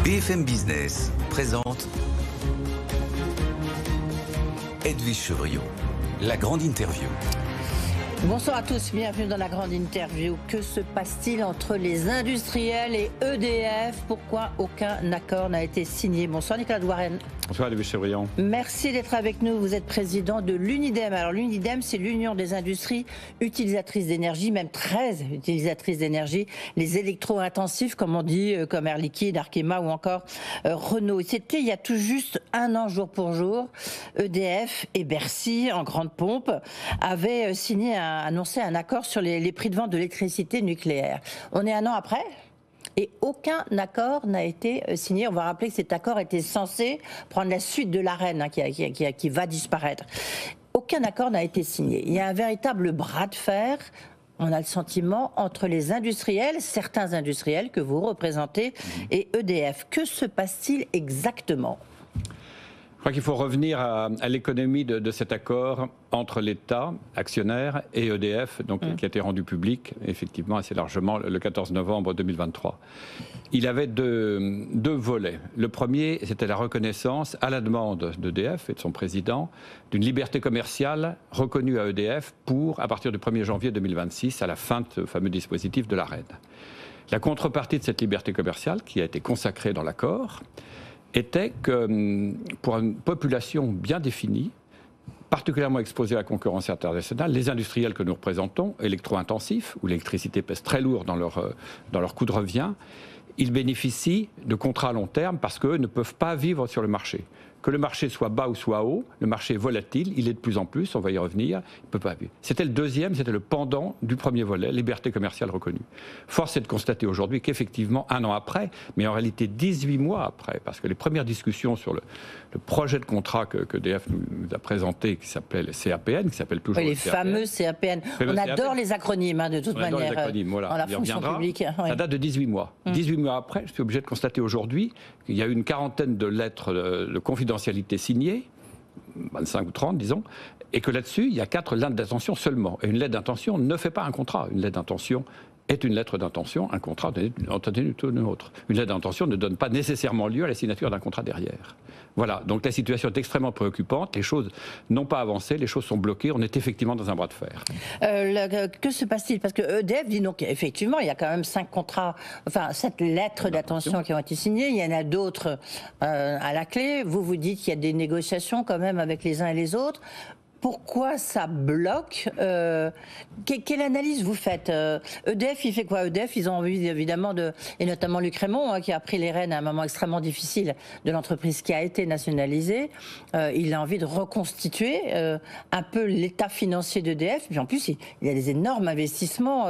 BFM Business présente Edwige Chevrillon, la grande interview. Bonsoir à tous, bienvenue dans la grande interview. Que se passe-t-il entre les industriels et EDF? Pourquoi aucun accord n'a été signé? Bonsoir Nicolas Douarenne. Bonsoir Edwige Chevrillon. Merci d'être avec nous. Vous êtes président de l'UNIDEM. Alors l'UNIDEM, c'est l'Union des industries utilisatrices d'énergie, même très utilisatrices d'énergie, les électro-intensifs, comme on dit, comme Air Liquide, Arkema ou encore Renault. C'était il y a tout juste un an, jour pour jour. EDF et Bercy, en grande pompe, avaient annoncé un accord sur les prix de vente de l'électricité nucléaire. On est un an après et aucun accord n'a été signé. On va rappeler que cet accord était censé prendre la suite de l'Arenh, qui va disparaître. Aucun accord n'a été signé. Il y a un véritable bras de fer, on a le sentiment, entre les industriels, certains industriels que vous représentez, et EDF. Que se passe-t-il exactement ? Je crois qu'il faut revenir à l'économie de cet accord entre l'État, actionnaire, et EDF, donc, qui a été rendu public, effectivement, assez largement, le 14 novembre 2023. Il avait deux volets. Le premier, c'était la reconnaissance, à la demande d'EDF et de son président, d'une liberté commerciale reconnue à EDF à partir du 1er janvier 2026, à la fin de ce fameux dispositif de l'Arenh. La contrepartie de cette liberté commerciale, qui a été consacrée dans l'accord, était que pour une population bien définie, particulièrement exposée à la concurrence internationale, les industriels que nous représentons, électro-intensifs, où l'électricité pèse très lourd dans leur coût de revient, ils bénéficient de contrats à long terme parce qu'eux ne peuvent pas vivre sur le marché. Que le marché soit bas ou soit haut, le marché est volatile, il est de plus en plus, on va y revenir, il ne peut pas vivre. C'était le deuxième, c'était le pendant du premier volet, liberté commerciale reconnue. Force est de constater aujourd'hui qu'effectivement, un an après, mais en réalité 18 mois après, parce que les premières discussions sur le projet de contrat que EDF nous a présenté, qui s'appelait le CAPN, qui s'appelle toujours les le CAPN. fameux CAPN. On adore les acronymes, de toute manière, les acronymes, voilà. dans la fonction publique. Ça date de 18 mois. 18 mois après, je suis obligé de constater aujourd'hui qu'il y a eu une quarantaine de lettres de confidentialité signées, 25 ou 30 disons, et que là-dessus, il y a 4 lettres d'intention seulement. Et une lettre d'intention ne fait pas un contrat. Une lettre d'intention est une lettre d'intention, un contrat en tenue tout autre. Une lettre d'intention ne donne pas nécessairement lieu à la signature d'un contrat derrière. Voilà, donc la situation est extrêmement préoccupante, les choses n'ont pas avancé, les choses sont bloquées, on est effectivement dans un bras de fer. Que se passe-t-il? Parce que EDF dit donc effectivement, il y a quand même 5 contrats, enfin 7 lettres d'intention qui ont été signées, il y en a d'autres à la clé. Vous dites qu'il y a des négociations quand même avec les uns et les autres. Pourquoi ça bloque? Quelle analyse vous faites? EDF, il fait quoi? EDF, ils ont envie évidemment et notamment Luc Rémont, qui a pris les rênes à un moment extrêmement difficile de l'entreprise qui a été nationalisée. Il a envie de reconstituer un peu l'état financier d'EDF. Puis en plus, il y a des énormes investissements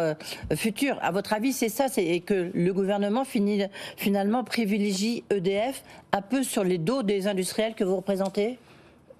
futurs. À votre avis, c'est ça, et que le gouvernement finalement privilégie EDF un peu sur les dos des industriels que vous représentez?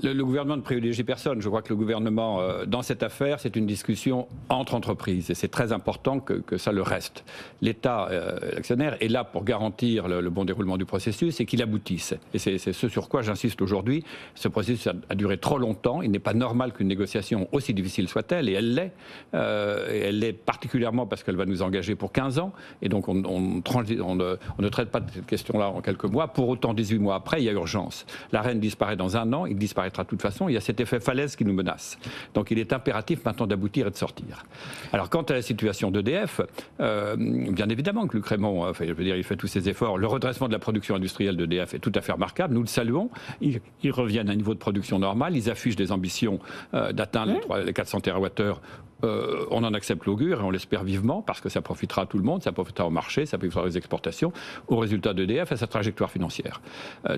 Le gouvernement ne privilégie personne. Je crois que le gouvernement, dans cette affaire, c'est une discussion entre entreprises. Et c'est très important que ça le reste. L'État, l'actionnaire, est là pour garantir le bon déroulement du processus et qu'il aboutisse. Et c'est ce sur quoi j'insiste aujourd'hui. Ce processus a duré trop longtemps. Il n'est pas normal qu'une négociation, aussi difficile soit-elle, et elle l'est. Elle l'est particulièrement parce qu'elle va nous engager pour 15 ans. Et donc on ne traite pas de cette question-là en quelques mois. Pour autant, 18 mois après, il y a urgence. L'Arenh disparaît dans un an. Il disparaîtra de toute façon, il y a cet effet falaise qui nous menace. Donc il est impératif maintenant d'aboutir et de sortir. Alors quant à la situation d'EDF, bien évidemment que Luc Rémont, il fait tous ses efforts. Le redressement de la production industrielle d'EDF est tout à fait remarquable, nous le saluons. Ils reviennent à un niveau de production normal, ils affichent des ambitions d'atteindre les 400 TWh. On en accepte l'augure et on l'espère vivement parce que ça profitera à tout le monde, ça profitera au marché, ça profitera aux exportations, aux résultats d'EDF et à sa trajectoire financière.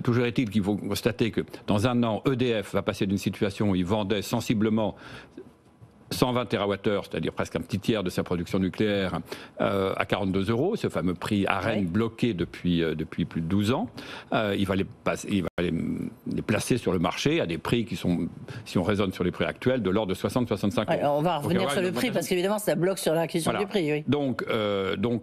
Toujours est-il qu'il faut constater que dans un an, EDF va passer d'une situation où il vendait sensiblement 120 TWh, c'est-à-dire presque un petit tiers de sa production nucléaire, à 42 €, ce fameux prix Arenh bloqué depuis plus de 12 ans. Il va les placer sur le marché à des prix qui sont, si on raisonne sur les prix actuels, de l'ordre de 60-65 €. On va revenir sur le prix, parce qu'évidemment, ça bloque sur la question du prix. Oui. Donc,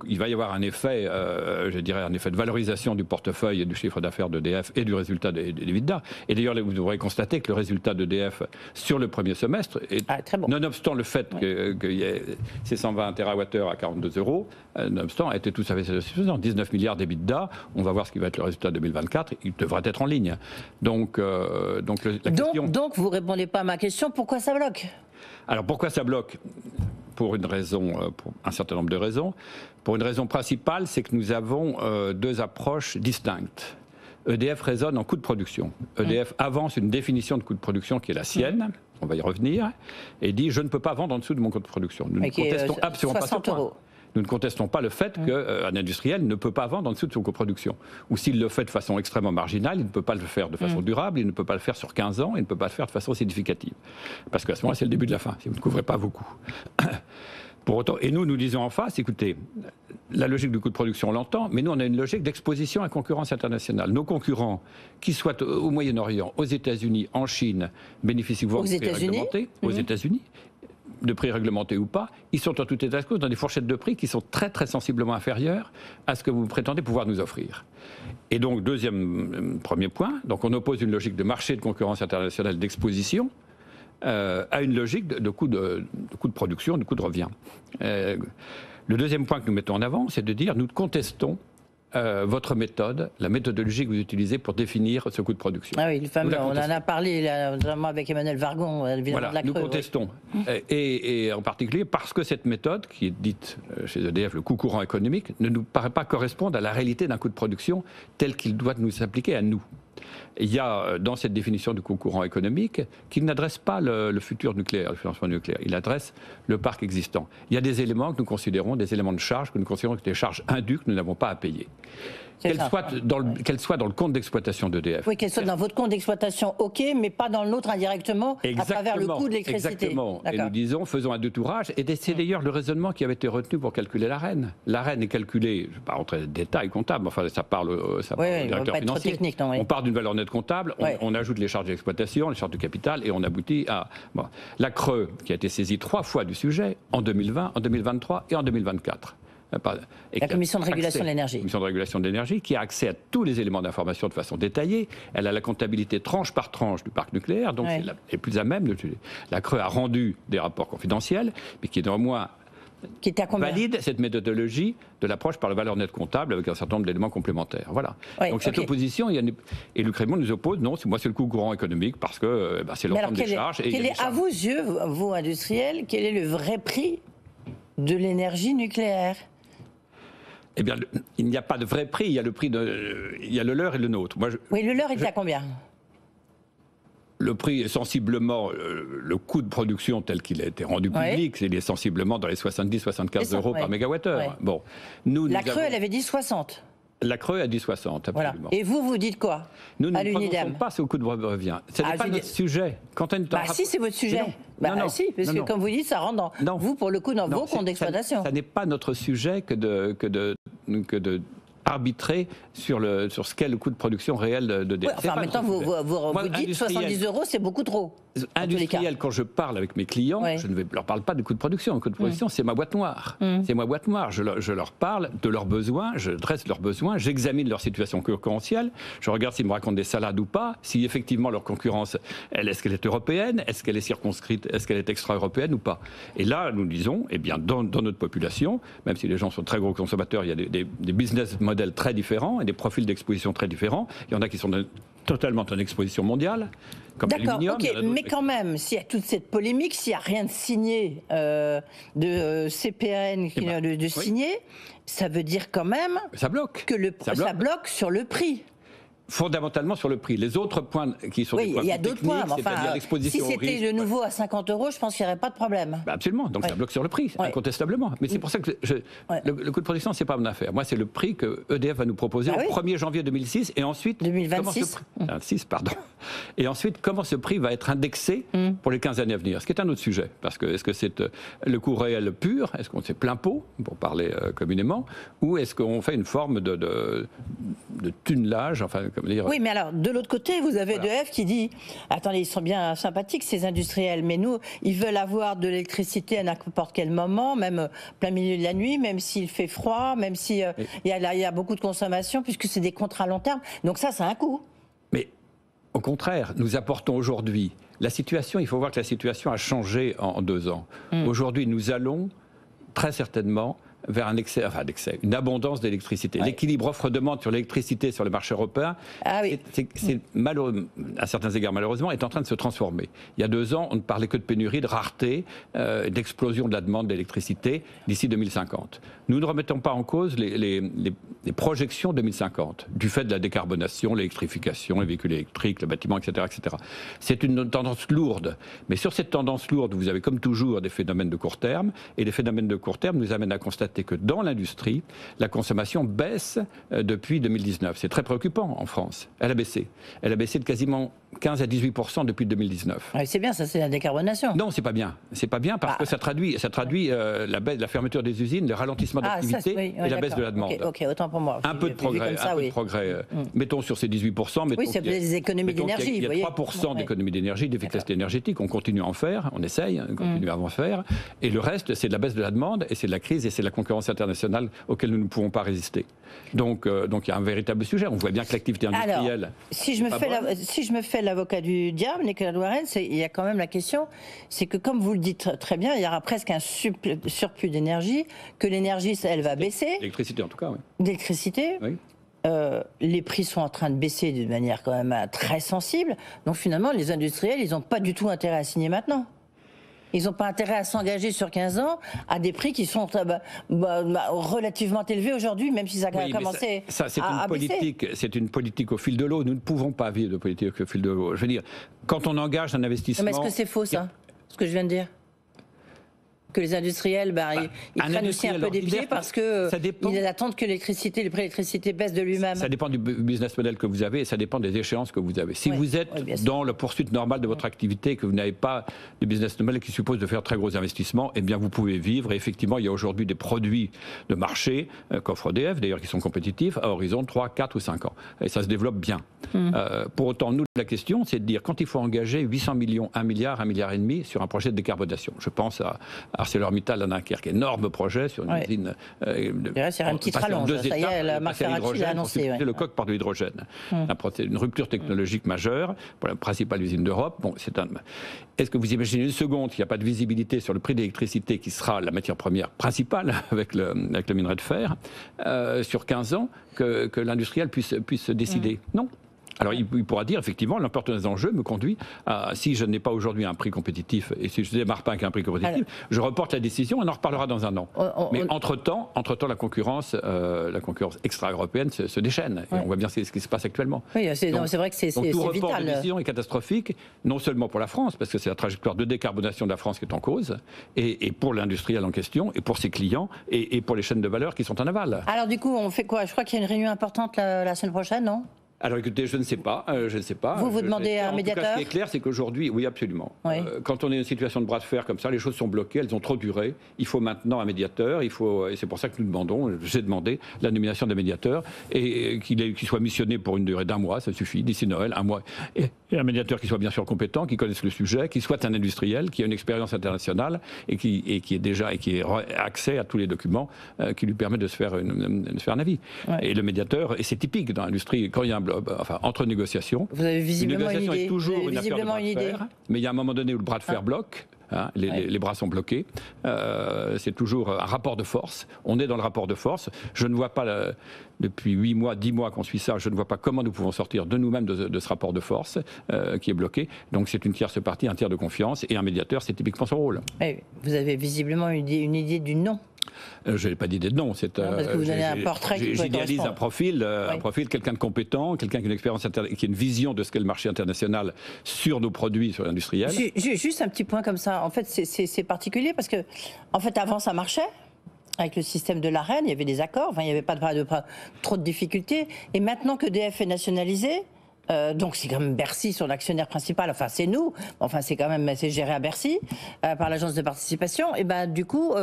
il va y avoir un effet, je dirais, un effet de valorisation du portefeuille et du chiffre d'affaires d'EDF et du résultat des EBITDA. Et d'ailleurs, vous devrez constater que le résultat d'EDF sur le premier semestre est, très bon. nonobstant le fait qu'il y ait ces 120 TWh à 42 €, nonobstant, a été tout à fait satisfaisant. 19 milliards d'EBITDA, on va voir ce qui va être le résultat 2024, il devrait être en ligne. Donc vous répondez pas à ma question, pourquoi ça bloque? Alors pourquoi ça bloque? Pour une raison, pour un certain nombre de raisons. Pour une raison principale, c'est que nous avons deux approches distinctes. EDF raisonne en coût de production. EDF avance une définition de coût de production qui est la sienne, on va y revenir, et dit je ne peux pas vendre en dessous de mon coût de production. Nous ne contestons absolument pas ce point. Nous ne contestons pas le fait qu'un industriel ne peut pas vendre en dessous de son coût de production. Ou s'il le fait de façon extrêmement marginale, il ne peut pas le faire de façon durable, il ne peut pas le faire sur 15 ans, il ne peut pas le faire de façon significative. Parce qu'à ce moment-là, c'est le début de la fin, si vous ne couvrez pas vos coûts. Pour autant, et nous disons en face, écoutez, la logique du coût de production, on l'entend, mais nous, on a une logique d'exposition à concurrence internationale. Nos concurrents, qu'ils soient au Moyen-Orient, aux États-Unis, en Chine, bénéficient de prix réglementés, aux États-Unis, de prix réglementés ou pas, ils sont en tout état de cause dans des fourchettes de prix qui sont très très sensiblement inférieures à ce que vous prétendez pouvoir nous offrir. Et donc, premier point, donc on oppose une logique de marché de concurrence internationale d'exposition à une logique de coût de production, de coût de revient. Le deuxième point que nous mettons en avant, c'est de dire nous contestons votre méthode, la méthodologie que vous utilisez pour définir ce coût de production. Ah oui, le fameux, on en a parlé notamment avec Emmanuel Vargon, voilà, de la Creux, nous contestons. Et en particulier parce que cette méthode, qui est dite chez EDF le coût courant économique, ne nous paraît pas correspondre à la réalité d'un coût de production tel qu'il doit nous s'appliquer à nous. Il y a dans cette définition du coût courant économique qu'il n'adresse pas le futur nucléaire, le financement nucléaire, il adresse le parc existant. Il y a des éléments que nous considérons, des éléments de charge que nous considérons que des charges indues que nous n'avons pas à payer. Qu'elles soient dans le compte d'exploitation d'EDF. Oui, qu'elles soient dans votre compte d'exploitation, ok, mais pas dans le nôtre indirectement, à travers le coût de l'électricité. Exactement. Et nous disons, faisons un détourage. Et c'est d'ailleurs le raisonnement qui avait été retenu pour calculer l'AREN. L'AREN est calculée, je ne vais pas rentrer dans les détails comptables, enfin ça parle au directeur financier. Technique, non, oui. On part d'une valeur nette comptable, on ajoute les charges d'exploitation, les charges de capital, et on aboutit à... Bon. La Creux, qui a été saisie 3 fois du sujet, en 2020, en 2023 et en 2024. La Commission de régulation de l'énergie. La Commission de régulation de l'énergie qui a accès à tous les éléments d'information de façon détaillée. Elle a la comptabilité tranche par tranche du parc nucléaire, donc elle est plus à même. La Creux a rendu des rapports confidentiels, mais qui néanmoins valide cette méthodologie de l'approche par la valeur nette comptable avec un certain nombre d'éléments complémentaires. Voilà. Donc cette opposition, et Luc Rémond nous oppose, non, moi c'est le coût courant économique parce que c'est l'ensemble des charges. À vos yeux, vous industriels, quel est le vrai prix de l'énergie nucléaire? Eh bien, il n'y a pas de vrai prix, il y a le prix il y a le leur et le nôtre. Oui, le leur est à combien? Le prix est sensiblement, le coût de production tel qu'il a été rendu public, il est sensiblement dans les 70-75 € par mégawattheure. Bon, la Creux, elle avait dit 60. La Creux a dit 60, absolument. Voilà. Et vous dites quoi? Nous ne prononçons pas ce coût de revient. Ce n'est pas notre sujet. Si, c'est votre sujet. Si, parce que comme vous dites, ça rentre dans vous, pour le coup, dans vos comptes d'exploitation. Ça n'est pas notre sujet que de arbitrer sur ce qu'est le coût de production réel d'EDF. En même temps, vous dites 70 €, c'est beaucoup trop. Industriel, quand je parle avec mes clients, je ne leur parle pas du coût de production. Le coût de production, c'est ma boîte noire. C'est ma boîte noire. Je leur parle de leurs besoins, je dresse leurs besoins, j'examine leur situation concurrentielle, je regarde s'ils me racontent des salades ou pas, si effectivement leur concurrence, est-ce qu'elle est européenne, est-ce qu'elle est circonscrite, est-ce qu'elle est extra-européenne ou pas. Et là, nous disons, eh bien, dans notre population, même si les gens sont très gros consommateurs, il y a des business models très différents et des profils d'exposition très différents. Il y en a qui sont totalement en exposition mondiale, comme l'aluminium. Mais quand même, s'il y a toute cette polémique, s'il n'y a rien de signé de CPN de signé, ça veut dire quand même ça bloque. Que ça bloque sur le prix. Fondamentalement sur le prix. Les autres points qui sont des points il y a d'autres points. Enfin, si c'était de nouveau à 50 €, je pense qu'il n'y aurait pas de problème. Absolument. Donc ça bloque sur le prix, incontestablement. Mais c'est pour ça que le coût de production, c'est pas mon affaire. Moi, c'est le prix que EDF va nous proposer au 1er janvier 2006 et ensuite 2026. Et ensuite, comment ce prix va être indexé pour les 15 années à venir. Ce qui est un autre sujet. Parce que est-ce que c'est le coût réel pur? Est-ce qu'on fait plein pot, pour parler communément? Ou est-ce qu'on fait une forme de tunnelage, Oui, mais alors, de l'autre côté, vous avez EDF qui dit, attendez, ils sont bien sympathiques, ces industriels, mais nous, ils veulent avoir de l'électricité à n'importe quel moment, même plein milieu de la nuit, même s'il fait froid, même s'il y a beaucoup de consommation, puisque c'est des contrats à long terme. Donc ça a un coût. Mais au contraire, nous apportons aujourd'hui La situation, il faut voir que la situation a changé en 2 ans. Aujourd'hui, nous allons très certainement vers un excès, une abondance d'électricité. Ouais. L'équilibre offre-demande sur l'électricité sur le marché européen, c'est malheureux, à certains égards malheureusement, est en train de se transformer. Il y a 2 ans, on ne parlait que de pénurie, de rareté, d'explosion de la demande d'électricité d'ici 2050. Nous ne remettons pas en cause les projections 2050, du fait de la décarbonation, l'électrification, les véhicules électriques, le bâtiment, etc., etc. C'est une tendance lourde. Mais sur cette tendance lourde, vous avez comme toujours des phénomènes de court terme, et les phénomènes de court terme nous amènent à constater que dans l'industrie, la consommation baisse depuis 2019. C'est très préoccupant en France. Elle a baissé. Elle a baissé de quasiment 15 à 18% depuis 2019. Ah, c'est bien, ça, c'est la décarbonation. Non, c'est pas bien. C'est pas bien parce que ça traduit la fermeture des usines, le ralentissement d'activité et la baisse de la demande. Ok, autant pour moi. Un peu de progrès. Mettons sur ces 18%. Oui, c'est des économies d'énergie. Il y a 3% d'économies d'énergie, d'efficacité énergétique. On continue à en faire, on essaye, on continue à en faire. Et le reste, c'est de la baisse de la demande et c'est de la crise et c'est de la concurrence internationale auquel nous ne pouvons pas résister. Donc il y a un véritable sujet. On voit bien que l'activité industrielle... Alors, si je me fais l'avocat du diable, Nicolas Douarel, il y a quand même la question, c'est que comme vous le dites très bien, il y aura presque un surplus d'énergie, que l'énergie, elle va baisser. L'électricité en tout cas, oui. L'électricité, oui. Les prix sont en train de baisser d'une manière quand même très sensible. Donc finalement, les industriels, ils n'ont pas du tout intérêt à signer maintenant. Ils n'ont pas intérêt à s'engager sur 15 ans à des prix qui sont relativement élevés aujourd'hui, même si ça a commencé à baisser. C'est une politique au fil de l'eau. Nous ne pouvons pas vivre de politique au fil de l'eau. Je veux dire, quand on engage un investissement... Mais est-ce que c'est faux, ça, ce que je viens de dire ? Que les industriels, ils prennent aussi un peu des pieds parce qu'ils attendent que le prix de l'électricité baisse de lui-même. Ça dépend du business model que vous avez et ça dépend des échéances que vous avez. Si vous êtes dans la poursuite normale de votre activité et que vous n'avez pas de business model qui suppose de faire très gros investissements, eh bien vous pouvez vivre. Et effectivement, il y a aujourd'hui des produits de marché, qu'offre EDF d'ailleurs, qui sont compétitifs à horizon 3, 4 ou 5 ans. Et ça se développe bien. Pour autant, nous, la question, c'est de dire quand il faut engager 800 millions, 1 milliard, 1,5 milliard sur un projet de décarbonation. Je pense à ArcelorMittal à Dunkerque, énorme projet sur une usine. C'est un petit rallonge, ça y est, la marque Ferracci l'a annoncé. Le coq par de l'hydrogène. Une rupture technologique majeure pour la principale usine d'Europe. Bon, est-ce que vous imaginez une seconde qu'il n'y a pas de visibilité sur le prix de l'électricité qui sera la matière première principale avec le minerai de fer sur 15 ans que l'industriel puisse décider? Non. Alors il pourra dire, effectivement, l'importance des enjeux me conduit à, si je n'ai pas aujourd'hui un prix compétitif, et si je ne démarre pas avec un prix compétitif, je reporte la décision, on en reparlera dans un an. Mais entre-temps, la concurrence extra-européenne se déchaîne, et on voit bien ce qui se passe actuellement. Oui, c'est vrai que c'est vital. Tout report de décision est catastrophique, non seulement pour la France, parce que c'est la trajectoire de décarbonation de la France qui est en cause, et pour l'industriel en question, et pour ses clients, et pour les chaînes de valeur qui sont en aval. Alors du coup, on fait quoi? Je crois qu'il y a une réunion importante la semaine prochaine, non? Alors écoutez, je ne sais pas. Vous demandez à un médiateur? En tout cas, ce qui est clair, c'est qu'aujourd'hui, oui, absolument. Oui. Quand on est dans une situation de bras de fer comme ça, les choses sont bloquées, elles ont trop duré. Il faut maintenant un médiateur. Et c'est pour ça que nous demandons, j'ai demandé la nomination d'un médiateur et qu'il soit missionné pour une durée d'1 mois, ça suffit, d'ici Noël, 1 mois. Et un médiateur qui soit bien sûr compétent, qui connaisse le sujet, qui soit un industriel, qui a une expérience internationale et qui ait accès à tous les documents qui lui permettent de se faire un avis. Ouais. Et le médiateur, et c'est typique dans l'industrie, quand il y a entre négociations. Vous avez visiblement une idée. Est toujours une affaire de bras de fer, mais il y a un moment donné où le bras de fer bloque. Les bras sont bloqués. C'est toujours un rapport de force. On est dans le rapport de force. Je ne vois pas, depuis 8 mois, 10 mois qu'on suit ça, je ne vois pas comment nous pouvons sortir de nous-mêmes de ce rapport de force qui est bloqué. Donc c'est une tierce partie, un tiers de confiance, et un médiateur, c'est typiquement son rôle. Oui, vous avez visiblement une idée du non. Je n'ai pas d'idée de non. Parce que vous donnez un portrait qui j'idéalise un profil, quelqu'un de compétent, quelqu'un qui a une expérience, qui a une vision de ce qu'est le marché international sur nos produits, sur l'industriel. Juste un petit point comme ça. En fait, c'est particulier parce que, en fait, avant ça marchait. Avec le système de l'AREN, il y avait des accords, il n'y avait pas trop de difficultés. Et maintenant que EDF est nationalisé, donc c'est quand même Bercy, son actionnaire principal, enfin c'est nous, enfin c'est géré à Bercy par l'agence de participation, et ben du coup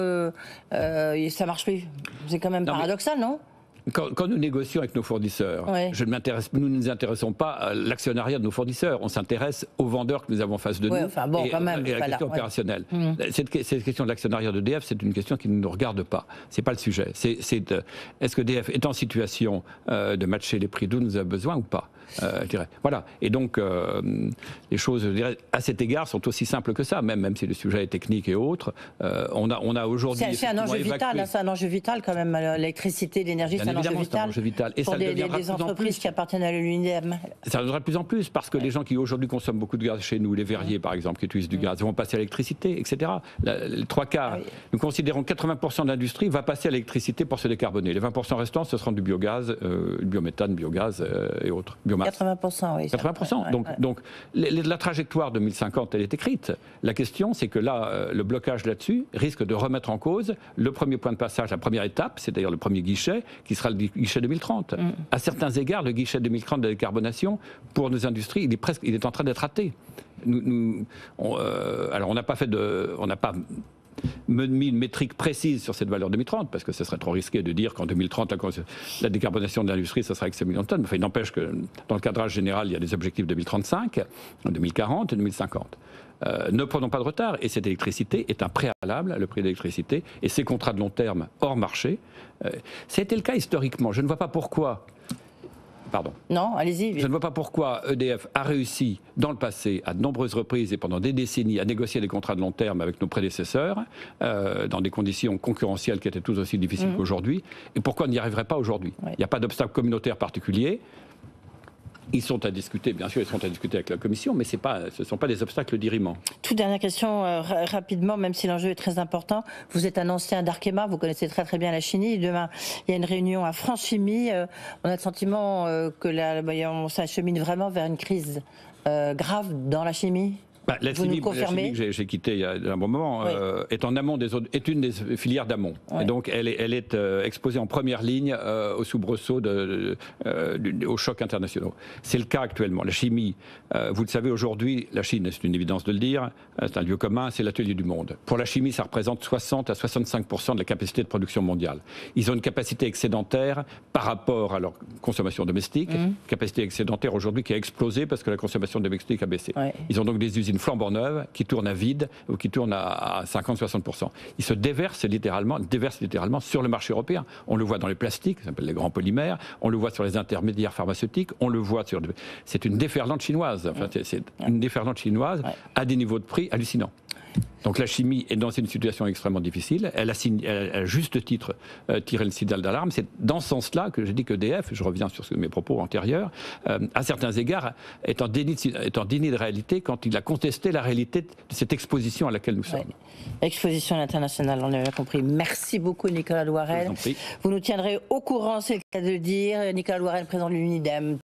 ça marche plus. C'est quand même paradoxal, non? Quand nous négocions avec nos fournisseurs, nous ne nous intéressons pas à l'actionnariat de nos fournisseurs, on s'intéresse aux vendeurs que nous avons en face de nous enfin bon, quand même, et à la question opérationnelle. Cette question de l'actionnariat d'EDF, c'est une question qui ne nous regarde pas. C'est pas le sujet. Est-ce que EDF est en situation de matcher les prix d'où nous avons besoin ou pas, je dirais. Voilà. Et donc, les choses, je dirais, à cet égard, sont aussi simples que ça, même si le sujet est technique et autre. On a aujourd'hui... C'est un enjeu vital, hein, c'est un enjeu vital quand même. L'électricité, l'énergie, c'est un enjeu vital. Et pour des entreprises qui appartiennent à l'UNIDEM. Ça le deviendra de plus en plus, parce que les gens qui aujourd'hui consomment beaucoup de gaz chez nous, les verriers par exemple, qui utilisent du gaz, vont passer à l'électricité, etc. Les 3/4. Nous considérons que 80% de l'industrie va passer à l'électricité pour se décarboner. Les 20% restants, ce seront du biogaz, du biométhane, biogaz et autres. Biomasse. 80%, oui. 80%. Donc la trajectoire 2050, elle est écrite. La question, c'est que là, le blocage là-dessus risque de remettre en cause le premier point de passage, la première étape, c'est d'ailleurs le premier guichet, qui sera le guichet 2030. À certains égards, le guichet 2030 de la décarbonation, pour nos industries, il est en train d'être raté. Alors on n'a pas mis une métrique précise sur cette valeur 2030, parce que ce serait trop risqué de dire qu'en 2030, la décarbonation de l'industrie, ça sera avec 5 millions de tonnes. Enfin, il n'empêche que dans le cadrage général, il y a des objectifs 2035, 2040 et 2050. Ne prenons pas de retard, et cette électricité est un préalable, le prix de l'électricité, et ces contrats de long terme hors marché. C'était le cas historiquement. Je ne vois pas pourquoi... Pardon. Non, allez-y. Je ne vois pas pourquoi EDF a réussi dans le passé, à de nombreuses reprises et pendant des décennies, à négocier des contrats de long terme avec nos prédécesseurs, dans des conditions concurrentielles qui étaient tout aussi difficiles qu'aujourd'hui, et pourquoi on n'y arriverait pas aujourd'hui. Il n'y a pas d'obstacle communautaire particulier. Ils sont à discuter, bien sûr, ils seront à discuter avec la Commission, mais ce ne sont pas des obstacles dirimants. Toute dernière question, rapidement, même si l'enjeu est très important. Vous êtes un ancien d'Arkema, vous connaissez très très bien la chimie. Demain, il y a une réunion à France Chimie. On a le sentiment on s'achemine vraiment vers une crise grave dans la chimie. La chimie que j'ai quittée il y a un bon moment est en amont est une des filières d'amont. Et donc elle est exposée en première ligne aux soubresauts, aux chocs internationaux. C'est le cas actuellement. La chimie, vous le savez aujourd'hui, la Chine, c'est une évidence de le dire, c'est un lieu commun, c'est l'atelier du monde. Pour la chimie, ça représente 60 à 65% de la capacité de production mondiale. Ils ont une capacité excédentaire par rapport à leur consommation domestique, capacité excédentaire aujourd'hui qui a explosé parce que la consommation domestique a baissé. Ils ont donc des usines flambant neuve, qui tourne à vide ou qui tourne à 50-60%. Ils se déversent littéralement sur le marché européen. On le voit dans les plastiques, ça s'appelle les grands polymères, on le voit sur les intermédiaires pharmaceutiques, on le voit sur... C'est une déferlante chinoise, enfin, c'est une déferlante chinoise à des niveaux de prix hallucinants. Donc la chimie est dans une situation extrêmement difficile. Elle a à juste titre tiré le signal d'alarme. C'est dans ce sens-là que j'ai dit qu'EDF, je reviens sur mes propos antérieurs, à certains égards, est en déni de réalité quand il a contesté la réalité de cette exposition à laquelle nous sommes. Exposition internationale, on a compris. Merci beaucoup Nicolas Douarel. Vous nous tiendrez au courant, c'est le cas de le dire. Nicolas Douarel, président de l'UNIDEM.